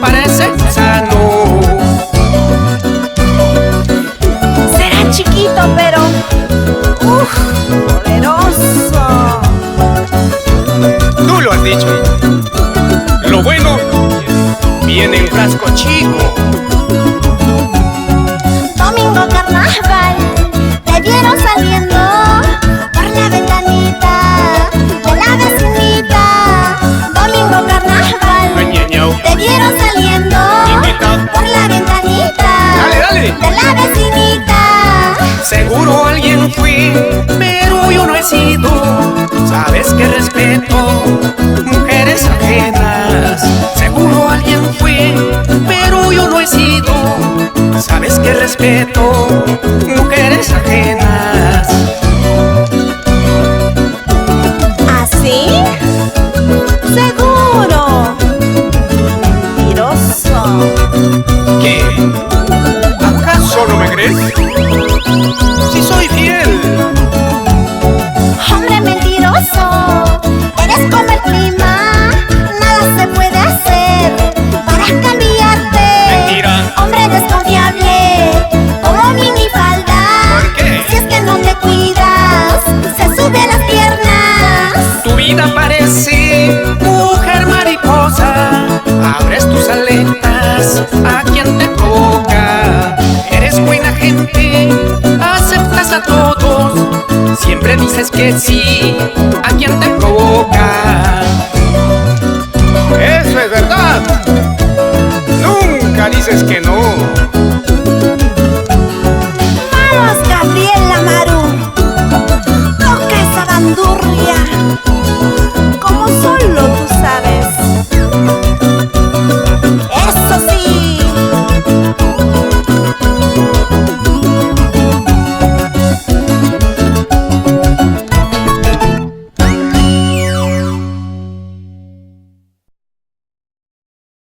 parece sano. Será chiquito, pero poderoso. Tú lo has dicho. Lo bueno viene en frasco chico. Domingo carnaval, te vieron saliendo por la ventanita de la vecinita. Domingo carnaval, te vieron saliendo por la ventanita Dale. de la vecinita. Seguro alguien fue, pero yo no he sido. Sabes que respeto mujeres ajenas. Seguro alguien fue, pero yo no he sido. Sabes que respeto mujeres ajenas. ¿Así? Seguro. Mentiroso. ¿Qué? ¿Acaso no me crees? Si soy fiel. Hombre mentiroso, eres como el clima, nada se puede hacer para cambiarte. Mentira. Hombre desconfiable, como minifalda. ¿Por qué? Si es que no te cuidas, se sube a las piernas. Tu vida parece mujer mariposa. Abres tus aletas a quien te toca. Eres buena gente, aceptas a todos. Siempre dices que sí a quien te provoca. Eso es verdad. Nunca dices que no.